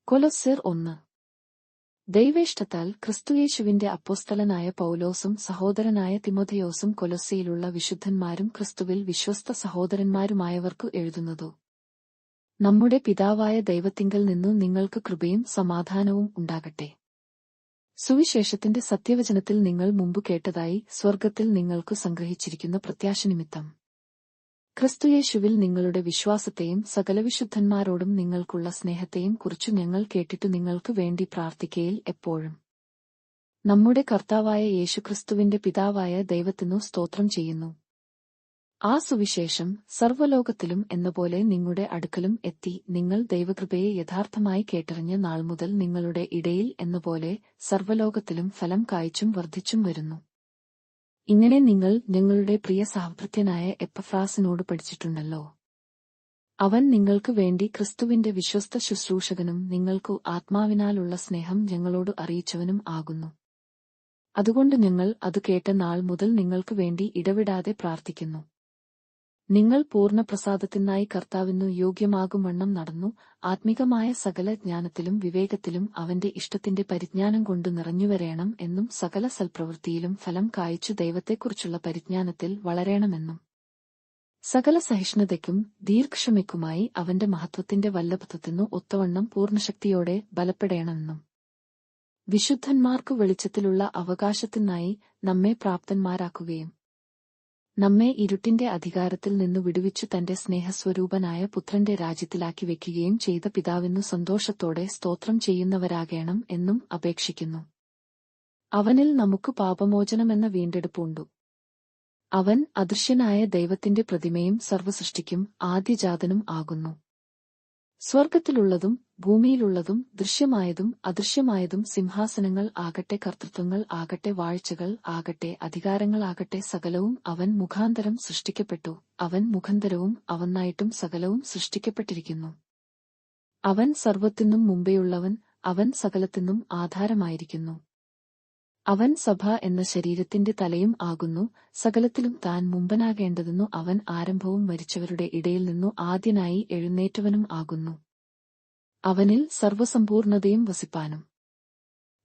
കൊലോസ്യർ 1. ദൈവേഷ്ടത്താൽ ക്രിസ്തുയേശുവിന്റെ അപ്പോസ്തലനായ പൗലോസും സഹോദരനായ തിമോഥെയോസും കൊലോസ്യയിലുള്ള വിശുദ്ധന്മാരും ക്രിസ്തുവിൽ വിശ്വസ്ത സഹോദരന്മാരുമായവർക്കു എഴുതുന്നതു. നമ്മുടെ പിതാവായ ദൈവത്തിങ്കൽ നിന്നു നിങ്ങൾക്ക് കൃപയും സമാധാനവും ഉണ്ടാകട്ടെ. സുവിശേഷത്തിന്റെ സത്യവചനത്തിൽ നിങ്ങൾ മുമ്പ് കേട്ടതായി സ്വർഗ്ഗത്തിൽ നിങ്ങൾക്കു സംഗ്രഹിച്ചിരിക്കുന്ന പ്രത്യാശനിമിത്തം ക്രിസ്തുയേശുവിൽ നിങ്ങളുടെ വിശ്വാസത്തെയും സകല വിശുദ്ധന്മാരോടും നിങ്ങൾക്കുള്ള സ്നേഹത്തെയും കുറിച്ചു ഞങ്ങൾ കേട്ടിട്ടു നിങ്ങൾക്ക് വേണ്ടി പ്രാർത്ഥിക്കയിൽ എപ്പോഴും നമ്മുടെ കർത്താവായ യേശുക്രിസ്തുവിന്റെ പിതാവായ ദൈവത്തിനു സ്തോത്രം ചെയ്യുന്നു. ആ സുവിശേഷം സർവ്വലോകത്തിലും എന്നപോലെ നിങ്ങളുടെ അടുക്കലും എത്തി, നിങ്ങൾ ദൈവകൃപയെ യഥാർത്ഥമായി കേട്ടറിഞ്ഞ നാൾ മുതൽ നിങ്ങളുടെ ഇടയിൽ എന്നപോലെ സർവ്വലോകത്തിലും ഫലം കായ്ച്ചും വർദ്ധിച്ചും വരുന്നു. ഇങ്ങനെ നിങ്ങൾ ഞങ്ങളുടെ പ്രിയ സഹഭൃത്യനായ എപ്പഫ്രാസിനോട് പഠിച്ചിട്ടുണ്ടല്ലോ. അവൻ നിങ്ങൾക്ക് വേണ്ടി ക്രിസ്തുവിന്റെ വിശ്വസ്ത ശുശ്രൂഷകനും നിങ്ങൾക്കു ആത്മാവിനാലുള്ള സ്നേഹം ഞങ്ങളോട് അറിയിച്ചവനും ആകുന്നു. അതുകൊണ്ട് ഞങ്ങൾ അത് കേട്ട നാൾ മുതൽ നിങ്ങൾക്ക് വേണ്ടി ഇടവിടാതെ പ്രാർത്ഥിക്കുന്നു. നിങ്ങൾ പൂർണ്ണപ്രസാദത്തിനായി കർത്താവിനു യോഗ്യമാകുംവണ്ണം നടന്നു, ആത്മികമായ സകല ജ്ഞാനത്തിലും വിവേകത്തിലും അവന്റെ ഇഷ്ടത്തിന്റെ പരിജ്ഞാനം കൊണ്ട് നിറഞ്ഞുവരേണം എന്നും സകല സൽപ്രവൃത്തിയിലും ഫലം കായ്ച്ചു ദൈവത്തെക്കുറിച്ചുള്ള പരിജ്ഞാനത്തിൽ വളരേണമെന്നും സകല സഹിഷ്ണുതയ്ക്കും ദീർഘക്ഷമയ്ക്കുമായി അവന്റെ മഹത്വത്തിന്റെ വല്ലഭത്വത്തിനു ഒത്തവണ്ണം പൂർണ്ണശക്തിയോടെ ബലപ്പെടേണമെന്നും വിശുദ്ധന്മാർക്കു വെളിച്ചത്തിലുള്ള അവകാശത്തിനായി നമ്മെ പ്രാപ്തന്മാരാക്കുകയും നമ്മെ ഇരുട്ടിന്റെ അധികാരത്തിൽ നിന്നു വിടുവിച്ചു തന്റെ സ്നേഹസ്വരൂപനായ പുത്രന്റെ രാജ്യത്തിലാക്കി വയ്ക്കുകയും ചെയ്ത പിതാവിനു സന്തോഷത്തോടെ സ്തോത്രം ചെയ്യുന്നവരാകേണം എന്നും അപേക്ഷിക്കുന്നു. അവനിൽ നമുക്ക് പാപമോചനമെന്ന വീണ്ടെടുപ്പുണ്ടു. അവൻ അദൃശ്യനായ ദൈവത്തിന്റെ പ്രതിമയും സർവ്വസൃഷ്ടിക്കും ആദ്യജാതനും ആകുന്നു. സ്വർഗ്ഗത്തിലുള്ളതും ഭൂമിയിലുള്ളതും ദൃശ്യമായതും അദൃശ്യമായതും സിംഹാസനങ്ങൾ ആകട്ടെ, കർത്തൃത്വങ്ങൾ ആകട്ടെ, വാഴ്ചകൾ ആകട്ടെ, അധികാരങ്ങളാകട്ടെ, സകലവും അവൻ മുഖാന്തരം സൃഷ്ടിക്കപ്പെട്ടു. അവൻ മുഖാന്തരവും അവനായിട്ടും സകലവും സൃഷ്ടിക്കപ്പെട്ടിരിക്കുന്നു. അവൻ സർവ്വത്തിനും മുമ്പെയുള്ളവൻ, അവൻ സകലത്തിനും ആധാരമായിരിക്കുന്നു. അവൻ സഭ എന്ന ശരീരത്തിന്റെ തലയും ആകുന്നു. സകലത്തിലും താൻ മുമ്പനാകേണ്ടതെന്നു അവൻ ആരംഭവും മരിച്ചവരുടെ ഇടയിൽ നിന്നു ആദ്യനായി എഴുന്നേറ്റവനും ആകുന്നു. അവനിൽ സർവ്വസമ്പൂർണതയും വസിപ്പാനും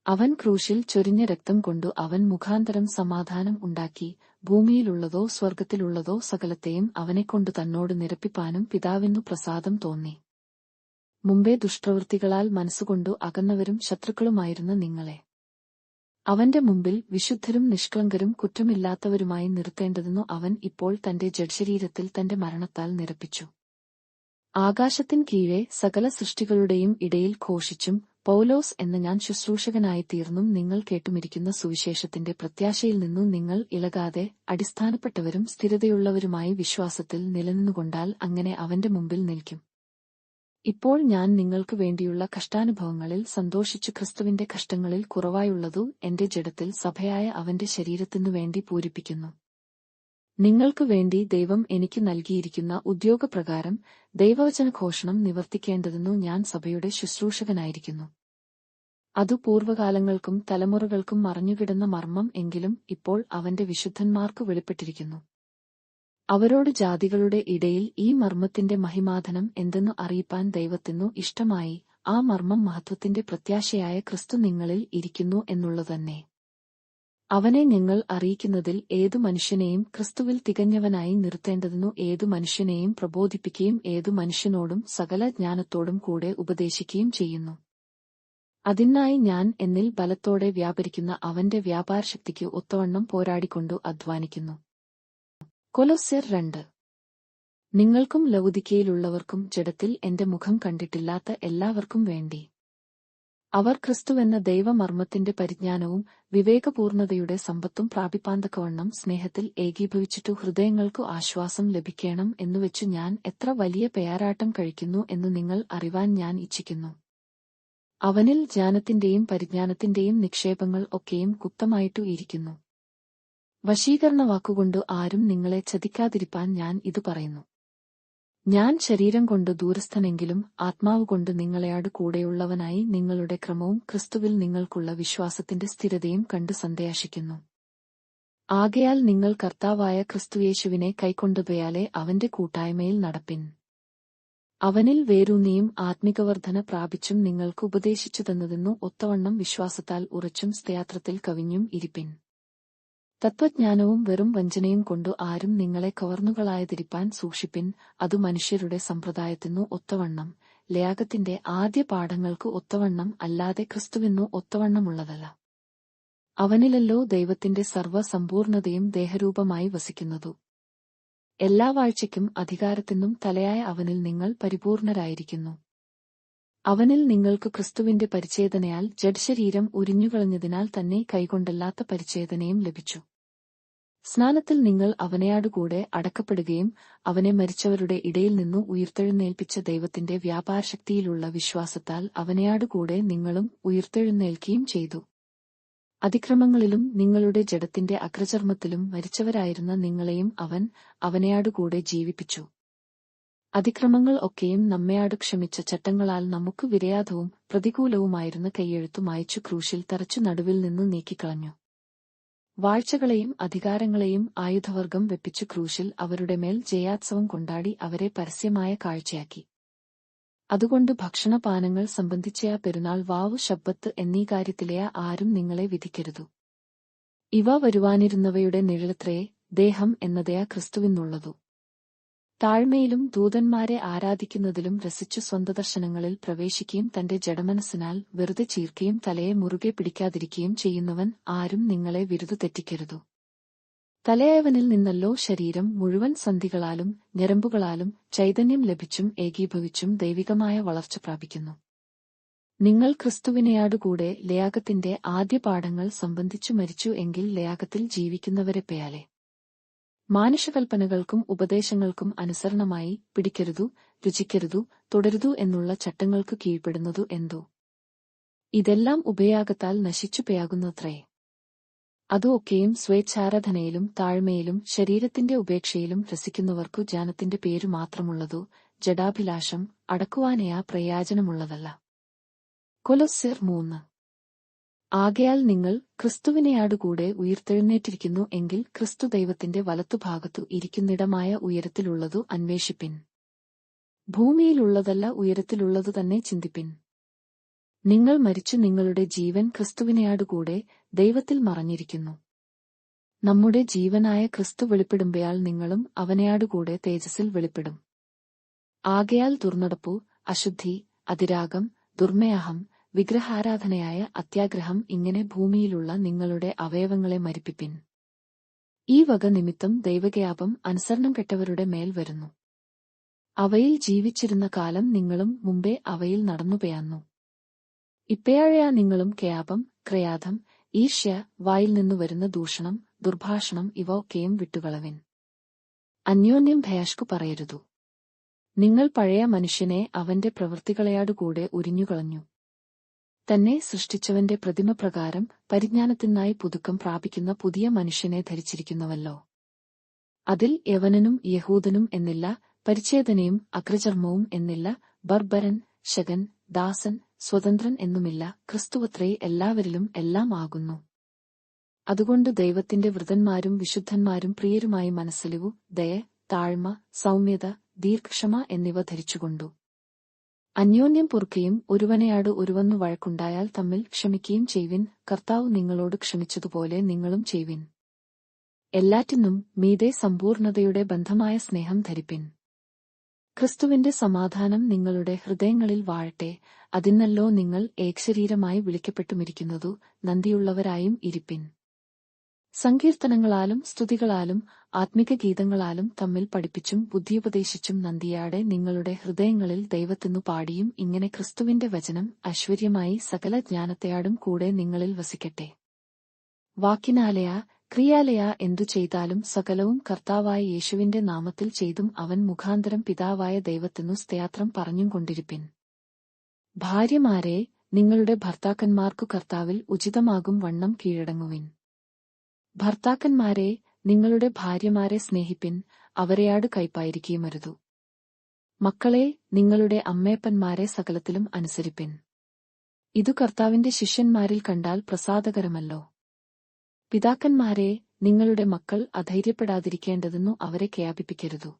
അവൻ ക്രൂശിൽ ചൊരിഞ്ഞ രക്തം കൊണ്ടു അവൻ മുഖാന്തരം സമാധാനം ഉണ്ടാക്കി, ഭൂമിയിലുള്ളതോ സ്വർഗ്ഗത്തിലുള്ളതോ സകലത്തെയും അവനെക്കൊണ്ടു തന്നോട് നിരപ്പിപ്പാനും പിതാവിനു പ്രസാദം തോന്നി. മുമ്പേ ദുഷ്പ്രവൃത്തികളാൽ മനസ്സുകൊണ്ടു അകന്നവരും ശത്രുക്കളുമായിരുന്ന നിങ്ങളെ അവന്റെ മുമ്പിൽ വിശുദ്ധരും നിഷ്കളങ്കരും കുറ്റമില്ലാത്തവരുമായി നിർത്തേണ്ടതെന്നു അവൻ ഇപ്പോൾ തന്റെ ജഡശരീരത്തിൽ തന്റെ മരണത്താൽ നിരപ്പിച്ചു. ആകാശത്തിൻ കീഴെ സകല സൃഷ്ടികളുടെയും ഇടയിൽ ഘോഷിച്ചും, പൗലോസ് എന്ന ഞാൻ ശുശ്രൂഷകനായിത്തീർന്നും നിങ്ങൾ കേട്ടുമിരിക്കുന്ന സുവിശേഷത്തിന്റെ പ്രത്യാശയിൽ നിന്നു നിങ്ങൾ ഇളകാതെ അടിസ്ഥാനപ്പെട്ടവരും സ്ഥിരതയുള്ളവരുമായി വിശ്വാസത്തിൽ നിലനിന്നുകൊണ്ടാൽ അങ്ങനെ അവന്റെ മുമ്പിൽ നിൽക്കും. ഇപ്പോൾ ഞാൻ നിങ്ങൾക്ക് വേണ്ടിയുള്ള കഷ്ടാനുഭവങ്ങളിൽ സന്തോഷിച്ചു ക്രിസ്തുവിന്റെ കഷ്ടങ്ങളിൽ കുറവായുള്ളതു എന്റെ ജഡത്തിൽ സഭയായ അവന്റെ ശരീരത്തിനു വേണ്ടി പൂരിപ്പിക്കുന്നു. നിങ്ങൾക്കു വേണ്ടി ദൈവം എനിക്ക് നൽകിയിരിക്കുന്ന ഉദ്യോഗപ്രകാരം ദൈവവചനഘോഷണം നിവർത്തിക്കേണ്ടതെന്നു ഞാൻ സഭയുടെ ശുശ്രൂഷകനായിരിക്കുന്നു. അതു പൂർവകാലങ്ങൾക്കും തലമുറകൾക്കും മറഞ്ഞുകിടന്ന മർമ്മം എങ്കിലും ഇപ്പോൾ അവന്റെ വിശുദ്ധന്മാർക്കു വെളിപ്പെട്ടിരിക്കുന്നു. അവരോട് ജാതികളുടെ ഇടയിൽ ഈ മർമ്മത്തിന്റെ മഹിമാധനം എന്തെന്നു അറിയിപ്പാൻ ദൈവത്തിനു ഇഷ്ടമായി. ആ മർമ്മം മഹത്വത്തിന്റെ പ്രത്യാശയായ ക്രിസ്തു നിങ്ങളിൽ ഇരിക്കുന്നു എന്നുള്ളതന്നെ. അവനെ ഞങ്ങൾ അറിയിക്കുന്നതിൽ ഏതു മനുഷ്യനെയും ക്രിസ്തുവിൽ തികഞ്ഞവനായി നിർത്തേണ്ടതിനു ഏതു മനുഷ്യനെയും പ്രബോധിപ്പിക്കുകയും ഏതു മനുഷ്യനോടും സകല ജ്ഞാനത്തോടും കൂടെ ഉപദേശിക്കുകയും ചെയ്യുന്നു. അതിനായി ഞാൻ എന്നിൽ ബലത്തോടെ വ്യാപരിക്കുന്ന അവന്റെ വ്യാപാരശക്തിക്ക് ഒത്തവണ്ണം പോരാടിക്കൊണ്ടു അധ്വാനിക്കുന്നു. കൊലോസ്യർ 2. നിങ്ങൾക്കും ലവുദിക്കയിലുള്ളവർക്കും ജഡത്തിൽ എന്റെ മുഖം കണ്ടിട്ടില്ലാത്ത എല്ലാവർക്കും വേണ്ടി അവർ ക്രിസ്തുവെന്ന ദൈവമർമ്മത്തിന്റെ പരിജ്ഞാനവും വിവേകപൂർണതയുടെ സമ്പത്തും പ്രാപിപ്പാന്തക്കവണ്ണം സ്നേഹത്തിൽ ഏകീഭവിച്ചിട്ടു ഹൃദയങ്ങൾക്കു ആശ്വാസം ലഭിക്കണം എന്നുവെച്ചു ഞാൻ എത്ര വലിയ പേയാറാട്ടം കഴിക്കുന്നു എന്നു നിങ്ങൾ അറിവാൻ ഞാൻ ഇച്ഛിക്കുന്നു. അവനിൽ ജ്ഞാനത്തിന്റെയും പരിജ്ഞാനത്തിന്റെയും നിക്ഷേപങ്ങൾ ഒക്കെയും ഗുപ്തമായിട്ടു ഇരിക്കുന്നു. വശീകരണ വാക്കുകൊണ്ട് ആരും നിങ്ങളെ ചതിക്കാതിരിപ്പാൻ ഞാൻ ഇതു പറയുന്നു. ഞാൻ ശരീരം കൊണ്ട് ദൂരസ്ഥനെങ്കിലും ആത്മാവുകൊണ്ട് നിങ്ങളെയാട് കൂടെയുള്ളവനായി നിങ്ങളുടെ ക്രമവും ക്രിസ്തുവിൽ നിങ്ങൾക്കുള്ള വിശ്വാസത്തിന്റെ സ്ഥിരതയും കണ്ടു സന്തോഷിക്കുന്നു. ആകയാൽ നിങ്ങൾ കർത്താവായ ക്രിസ്തുയേശുവിനെ കൈക്കൊണ്ടുപോയാലേ അവന്റെ കൂട്ടായ്മയിൽ നടപ്പിൻ. അവനിൽ വേരൂന്നിയും ആത്മികവർധന പ്രാപിച്ചും നിങ്ങൾക്ക് ഉപദേശിച്ചു തന്നതെന്നു ഒത്തവണ്ണം വിശ്വാസത്താൽ ഉറച്ചും സ്തോത്രത്തിൽ കവിഞ്ഞും ഇരിപ്പിൻ. തത്വജ്ഞാനവും വെറും വഞ്ചനയും കൊണ്ടു ആരും നിങ്ങളെ കവർന്നുകളായതിരിപ്പാൻ സൂക്ഷിപ്പിൻ. അതു മനുഷ്യരുടെ സമ്പ്രദായത്തിനു ഒത്തവണ്ണം, ലേയാഗത്തിന്റെ ആദ്യ പാഠങ്ങൾക്ക് ഒത്തവണ്ണം അല്ലാതെ ക്രിസ്തുവിനു ഒത്തവണ്ണമുള്ളതല്ല. അവനിലല്ലോ ദൈവത്തിന്റെ സർവ്വസമ്പൂർണതയും ദേഹരൂപമായി വസിക്കുന്നതു. എല്ലാ വാഴ്ചയ്ക്കും അധികാരത്തിനും തലയായ അവനിൽ നിങ്ങൾ പരിപൂർണരായിരിക്കുന്നു. അവനിൽ നിങ്ങൾക്ക് ക്രിസ്തുവിന്റെ പരിച്ഛേദനയാൽ ജഡശരീരം ഉരിഞ്ഞുകളഞ്ഞതിനാൽ തന്നെ കൈകൊണ്ടല്ലാത്ത പരിച്ഛേദനയും ലഭിച്ചു. സ്നാനത്തിൽ നിങ്ങൾ അവനെയാടുകൂടെ അടക്കപ്പെടുകയും അവനെ മരിച്ചവരുടെ ഇടയിൽ നിന്നു ഉയിർത്തെഴുന്നേൽപ്പിച്ച ദൈവത്തിന്റെ വ്യാപാരശക്തിയിലുള്ള വിശ്വാസത്താൽ അവനെയാടുകൂടെ നിങ്ങളും ഉയിർത്തെഴുന്നേൽക്കുകയും ചെയ്തു. അതിക്രമങ്ങളിലും നിങ്ങളുടെ ജഡത്തിന്റെ അഗ്രചർമ്മത്തിലും മരിച്ചവരായിരുന്ന നിങ്ങളെയും അവൻ അവനെയാടുകൂടെ ജീവിപ്പിച്ചു. അതിക്രമങ്ങൾ ഒക്കെയും നമ്മെയാടു ക്ഷമിച്ച ചട്ടങ്ങളാൽ നമുക്ക് വിരയാധവും പ്രതികൂലവുമായിരുന്ന കൈയെഴുത്തു മായ്ച്ചു ക്രൂശിൽ തറച്ചു നടുവിൽ നിന്നു നീക്കിക്കളഞ്ഞു. വാഴ്ചകളെയും അധികാരങ്ങളെയും ആയുധവർഗം വെപ്പിച്ചു ക്രൂശിൽ അവരുടെ മേൽ ജയോത്സവം കൊണ്ടാടി അവരെ പരസ്യമായ കാഴ്ചയാക്കി. അതുകൊണ്ട് ഭക്ഷണപാനങ്ങൾ സംബന്ധിച്ചയാ പെരുന്നാൾ, വാവു, ശബ്ബത്ത് എന്നീ കാര്യത്തിലെയാ ആരും നിങ്ങളെ വിധിക്കരുതു. ഇവ വരുവാനിരുന്നവയുടെ നിഴലത്രേ, ദേഹം എന്നതയാ ക്രിസ്തുവിനുള്ളതു. താഴ്മയിലും ദൂതന്മാരെ ആരാധിക്കുന്നതിലും രസിച്ചു സ്വന്തദർശനങ്ങളിൽ പ്രവേശിക്കുകയും തന്റെ ജഡമനസ്സിനാൽ വെറുതെ ചീർക്കുകയും തലയെ മുറുകെ പിടിക്കാതിരിക്കുകയും ചെയ്യുന്നവൻ ആരും നിങ്ങളെ വിരുതു തെറ്റിക്കരുതു. തലയായവനിൽ നിന്നല്ലോ ശരീരം മുഴുവൻ സന്ധികളാലും ഞരമ്പുകളാലും ചൈതന്യം ലഭിച്ചും ഏകീഭവിച്ചും ദൈവികമായ വളർച്ച പ്രാപിക്കുന്നു. നിങ്ങൾ ക്രിസ്തുവിനെയാടുകൂടെ ലേയാഗത്തിന്റെ ആദ്യ പാഠങ്ങൾ സംബന്ധിച്ചു മരിച്ചു എങ്കിൽ ലേയാഗത്തിൽ ജീവിക്കുന്നവരെപ്പയാലെ മാനുഷകൽപ്പനകൾക്കും ഉപദേശങ്ങൾക്കും അനുസരണമായി പിടിക്കരുതു, രുചിക്കരുതു, തുടരുതു എന്നുള്ള ചട്ടങ്ങൾക്ക് കീഴ്പ്പെടുന്നതു എന്തോ? ഇതെല്ലാം ഉപയാഗത്താൽ നശിച്ചുപയാകുന്നത്രേ. അതു ഒക്കെയും സ്വേച്ഛാരാധനയിലും താഴ്മയിലും ശരീരത്തിന്റെ ഉപേക്ഷയിലും രസിക്കുന്നവർക്കു ജ്ഞാനത്തിന്റെ പേരു മാത്രമുള്ളതു, ജഡാഭിലാഷം അടക്കുവാനെയാ പ്രയോജനമുള്ളതല്ല. കൊലോസ്യർ 3. ആകയാൽ നിങ്ങൾ ക്രിസ്തുവിനെയാടുകൂടെ ഉയിർത്തെഴുന്നേറ്റിരിക്കുന്നു എങ്കിൽ ക്രിസ്തു ദൈവത്തിന്റെ വലത്തുഭാഗത്തു ഇരിക്കുന്നിടമായ ഉയരത്തിലുള്ളതു അന്വേഷിപ്പിൻ. ഭൂമിയിലുള്ളതല്ല, ഉയരത്തിലുള്ളതു തന്നെ ചിന്തിപ്പിൻ. നിങ്ങൾ മരിച്ചു, നിങ്ങളുടെ ജീവൻ ക്രിസ്തുവിനെയാടുകൂടെ ദൈവത്തിൽ മറഞ്ഞിരിക്കുന്നു. നമ്മുടെ ജീവനായ ക്രിസ്തു വെളിപ്പെടുമ്പയാൽ നിങ്ങളും അവനെയാടുകൂടെ തേജസ്സിൽ വെളിപ്പെടും. ആകയാൽ ദുർനടപ്പു, അശുദ്ധി, അതിരാഗം, ദുർമയാഹം, വിഗ്രഹാരാധനയായ അത്യാഗ്രഹം ഇങ്ങനെ ഭൂമിയിലുള്ള നിങ്ങളുടെ അവയവങ്ങളെ മരിപ്പിപ്പിൻ. ഈ വക നിമിത്തം ദൈവകയാപം അനുസരണം കെട്ടവരുടെ മേൽ വരുന്നു. അവയിൽ ജീവിച്ചിരുന്ന കാലം നിങ്ങളും മുമ്പേ അവയിൽ നടന്നുപയാന്നു. ഇപ്പയാഴയാ നിങ്ങളും കയാപം, ക്രയാധം, ഈർഷ്യ, വായിൽ നിന്നു വരുന്ന ദൂഷണം, ദുർഭാഷണം ഇവ ഒക്കെയും വിട്ടുകളവിൻ. അന്യോന്യം ഭയാഷ്കു പറയരുതു. നിങ്ങൾ പഴയ മനുഷ്യനെ അവന്റെ പ്രവൃത്തികളെയാടുകൂടെ ഉരിഞ്ഞുകളഞ്ഞു. തന്നെ സൃഷ്ടിച്ചവന്റെ പ്രതിമപ്രകാരം പരിജ്ഞാനത്തിനായി പുതുക്കം പ്രാപിക്കുന്ന പുതിയ മനുഷ്യനെ ധരിച്ചിരിക്കുന്നുവല്ലോ. അതിൽ യവനനും യഹൂദനും എന്നില്ല, പരിച്ഛേദനയും അഗ്രചർമ്മവും എന്നില്ല, ബർബരൻ, ശകൻ, ദാസൻ, സ്വതന്ത്രൻ എന്നുമില്ല, ക്രിസ്തുവത്രേ എല്ലാവരിലും എല്ലാം ആകുന്നു. അതുകൊണ്ട് ദൈവത്തിന്റെ വൃതന്മാരും വിശുദ്ധന്മാരും പ്രിയരുമായി മനസ്സലിവു, ദയ, താഴ്മ, സൗമ്യത, ദീർഘക്ഷമ എന്നിവ ധരിച്ചുകൊണ്ടു അന്യോന്യം പൊറുക്കുകയും ഒരുവനെയാട് ഒരുവന്നു വഴക്കുണ്ടായാൽ തമ്മിൽ ക്ഷമിക്കുകയും ചെയ്വിൻ. കർത്താവ് നിങ്ങളോട് ക്ഷമിച്ചതുപോലെ നിങ്ങളും ചെയ്വിൻ. എല്ലാറ്റിനും മീതെ സമ്പൂർണതയുടെ ബന്ധമായ സ്നേഹം ധരിപ്പിൻ. ക്രിസ്തുവിന്റെ സമാധാനം നിങ്ങളുടെ ഹൃദയങ്ങളിൽ വാഴട്ടെ. അതിനല്ലോ നിങ്ങൾ ഏകശരീരമായി വിളിക്കപ്പെട്ടുമിരിക്കുന്നതു. നന്ദിയുള്ളവരായും ഇരിപ്പിൻ. സങ്കീർത്തനങ്ങളാലും സ്തുതികളാലും ആത്മിക ഗീതങ്ങളാലും തമ്മിൽ പഠിപ്പിച്ചും ബുദ്ധിയുപദേശിച്ചും നന്ദിയാടെ നിങ്ങളുടെ ഹൃദയങ്ങളിൽ ദൈവത്തിനു പാടിയും ഇങ്ങനെ ക്രിസ്തുവിന്റെ വചനം ഐശ്വര്യമായി സകല ജ്ഞാനത്തെയാടും കൂടെ നിങ്ങളിൽ വസിക്കട്ടെ. വാക്കിനാലയാ ക്രിയാലയാ എന്തു ചെയ്താലും സകലവും കർത്താവായ യേശുവിന്റെ നാമത്തിൽ ചെയ്തും അവൻ മുഖാന്തരം പിതാവായ ദൈവത്തിനു സ്തോത്രം പറഞ്ഞും കൊണ്ടിരിപ്പിൻ. ഭാര്യമാരെ, നിങ്ങളുടെ ഭർത്താക്കന്മാർക്കു കർത്താവിൽ ഉചിതമാകും വണ്ണം കീഴടങ്ങുവിൻ. ഭർത്താക്കന്മാരെ, നിങ്ങളുടെ ഭാര്യമാരെ സ്നേഹിപ്പിൻ, അവരെയാട് കൈപ്പായിരിക്കുകയുമരുതു. മക്കളെ, നിങ്ങളുടെ അമ്മയപ്പന്മാരെ സകലത്തിലും അനുസരിപ്പിൻ. ഇതു കർത്താവിന്റെ ശിഷ്യന്മാരിൽ കണ്ടാൽ പ്രസാദകരമല്ലോ. പിതാക്കന്മാരെ, നിങ്ങളുടെ മക്കൾ അധൈര്യപ്പെടാതിരിക്കേണ്ടതെന്നു അവരെ കേൾപ്പിക്കരുതു.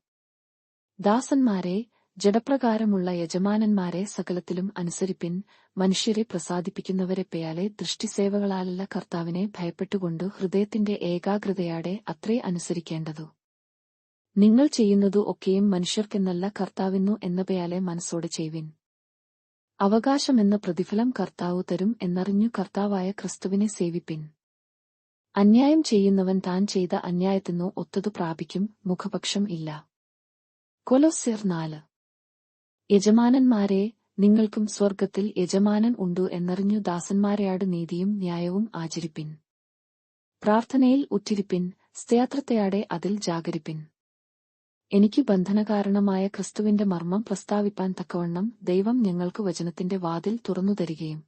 ദാസന്മാരെ, ജഡപ്രകാരമുള്ള യജമാനന്മാരെ സകലത്തിലും അനുസരിപ്പിൻ, മനുഷ്യരെ പ്രസാദിപ്പിക്കുന്നവരെ പേയാലെ ദൃഷ്ടിസേവകളാലല്ല കർത്താവിനെ ഭയപ്പെട്ടുകൊണ്ട് ഹൃദയത്തിന്റെ ഏകാഗ്രതയാടെ അത്രേ അനുസരിക്കേണ്ടതു. നിങ്ങൾ ചെയ്യുന്നതു ഒക്കെയും മനുഷ്യർക്കെന്നല്ല കർത്താവിന്നു എന്നപയാലെ മനസ്സോടെ ചെയ്വിൻ. അവകാശമെന്ന പ്രതിഫലം കർത്താവു തരും എന്നറിഞ്ഞു കർത്താവായ ക്രിസ്തുവിനെ സേവിപ്പിൻ. അന്യായം ചെയ്യുന്നവൻ താൻ ചെയ്ത അന്യായത്തിനു ഒത്തതു പ്രാപിക്കും, മുഖപക്ഷം ഇല്ല. കൊലോസ്യർ 4. യജമാനന്മാരെ, നിങ്ങൾക്കും സ്വർഗ്ഗത്തിൽ യജമാനൻ ഉണ്ടു എന്നറിഞ്ഞു ദാസന്മാരെയാട് നീതിയും ന്യായവും ആചരിപ്പിൻ. പ്രാർത്ഥനയിൽ ഉറ്റിരിപ്പിൻ, സ്തോത്രത്തെയാടെ അതിൽ ജാഗരിപ്പിൻ. എനിക്ക് ബന്ധനകാരണമായ ക്രിസ്തുവിന്റെ മർമ്മം പ്രസ്താവിപ്പാൻ തക്കവണ്ണം ദൈവം ഞങ്ങൾക്ക് വചനത്തിന്റെ വാതിൽ തുറന്നുതരികയും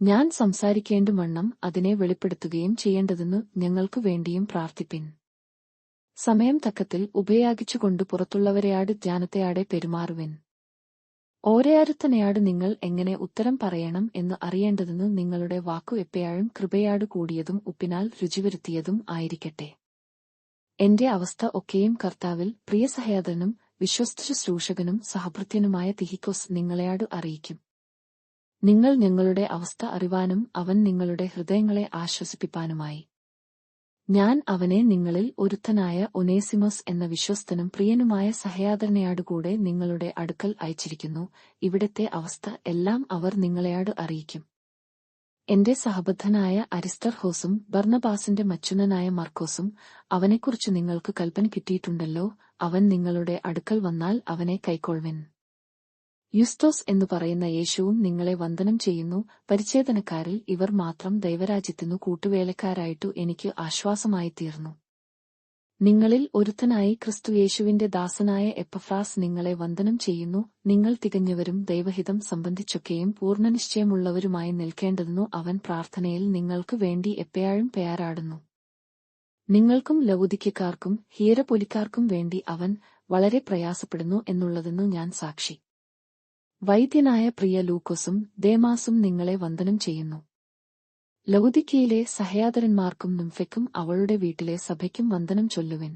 ഞാൻ സംസാരിക്കേണ്ടുവണ്ണം അതിനെ വെളിപ്പെടുത്തുകയും ചെയ്യേണ്ടതെന്നു ഞങ്ങൾക്കു വേണ്ടിയും പ്രാർത്ഥിപ്പിൻ. സമയം തക്കത്തിൽ ഉപയാഗിച്ചുകൊണ്ട് പുറത്തുള്ളവരെയാട് ധ്യാനത്തെയാടെ പെരുമാറുവിൻ. ഓരോരുത്തനെയാട് നിങ്ങൾ എങ്ങനെ ഉത്തരം പറയണം എന്ന് അറിയേണ്ടതെന്നു നിങ്ങളുടെ വാക്കു എപ്പോഴും കൃപയാടു കൂടിയതും ഉപ്പിനാൽ രുചിവരുത്തിയതും ആയിരിക്കട്ടെ. എന്റെ അവസ്ഥ ഒക്കെയും കർത്താവിൽ പ്രിയസഹോദരനും വിശ്വസ്തശുശ്രൂഷകനും സഹഭൃത്യനുമായ തിഹിക്കോസ് നിങ്ങളെയാട് അറിയിക്കും. നിങ്ങൾ ഞങ്ങളുടെ അവസ്ഥ അറിവാനും അവൻ നിങ്ങളുടെ ഹൃദയങ്ങളെ ആശ്വസിപ്പിപ്പാനുമായി ഞാൻ അവനെ നിങ്ങളിൽ ഒരുത്തനായ ഒനേസിമോസ് എന്ന വിശ്വസ്തനും പ്രിയനുമായ സഹോദരനെയാടുകൂടെ നിങ്ങളുടെ അടുക്കൽ അയച്ചിരിക്കുന്നു. ഇവിടത്തെ അവസ്ഥ എല്ലാം അവർ നിങ്ങളെയാട് അറിയിക്കും. എന്റെ സഹബദ്ധനായ അരിസ്തർഹോസും ബർന്നബാസിന്റെ മച്ചുനനായ മർക്കോസും അവനെക്കുറിച്ച് നിങ്ങൾക്ക് കൽപ്പന കിട്ടിയിട്ടുണ്ടല്ലോ. അവൻ നിങ്ങളുടെ അടുക്കൽ വന്നാൽ അവനെ കൈക്കൊള്ളുവിൻ. യുസ്തോസ് എന്നു പറയുന്ന യേശുവും നിങ്ങളെ വന്ദനം ചെയ്യുന്നു. പരിച്ഛേദനക്കാരിൽ ഇവർ മാത്രം ദൈവരാജ്യത്തിനു കൂട്ടുവേലക്കാരായിട്ടു എനിക്ക് ആശ്വാസമായിത്തീർന്നു. നിങ്ങളിൽ ഒരുത്തനായി ക്രിസ്തുയേശുവിന്റെ ദാസനായ എപ്പഫ്രാസ് നിങ്ങളെ വന്ദനം ചെയ്യുന്നു. നിങ്ങൾ തികഞ്ഞവരും ദൈവഹിതം സംബന്ധിച്ചൊക്കെയും പൂർണ്ണനിശ്ചയമുള്ളവരുമായി നിൽക്കേണ്ടതെന്നു അവൻ പ്രാർത്ഥനയിൽ നിങ്ങൾക്ക് വേണ്ടി എപ്പോഴും പേരാടുന്നു. നിങ്ങൾക്കും ലവുദിക്യക്കാർക്കും ഹീരപൊലിക്കാർക്കും വേണ്ടി അവൻ വളരെ പ്രയാസപ്പെടുന്നു എന്നുള്ളതെന്നു ഞാൻ സാക്ഷി. വൈദ്യനായ പ്രിയ ലൂക്കോസും ദേമാസും നിങ്ങളെ വന്ദനം ചെയ്യുന്നു. ലവുദിക്കയിലെ സഹോദരന്മാർക്കും നിംഫയ്ക്കും അവളുടെ വീട്ടിലെ സഭയ്ക്കും വന്ദനം ചൊല്ലുവിൻ.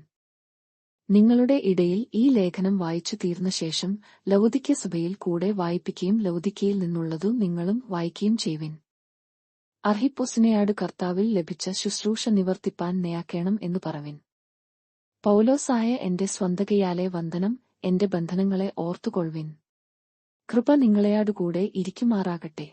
നിങ്ങളുടെ ഇടയിൽ ഈ ലേഖനം വായിച്ചു തീർന്ന ശേഷം ലവുദിക്യ സഭയിൽ കൂടെ വായിപ്പിക്കുകയും ലവുദിക്കയിൽ നിന്നുള്ളതു നിങ്ങളും വായിക്കുകയും ചെയ്യുവിൻ. അർഹിപ്പൊസിനെയാട് കർത്താവിൽ ലഭിച്ച ശുശ്രൂഷ നിവർത്തിപ്പാൻ നയാക്കേണം എന്നു പറവിൻ. പൗലോസായ എന്റെ സ്വന്തകയാലെ വന്ദനം. എന്റെ ബന്ധനങ്ങളെ ഓർത്തുകൊള്ളുവിൻ. കൃപ നിങ്ങളെയാടുകൂടെ ഇരിക്കുമാറാകട്ടെ.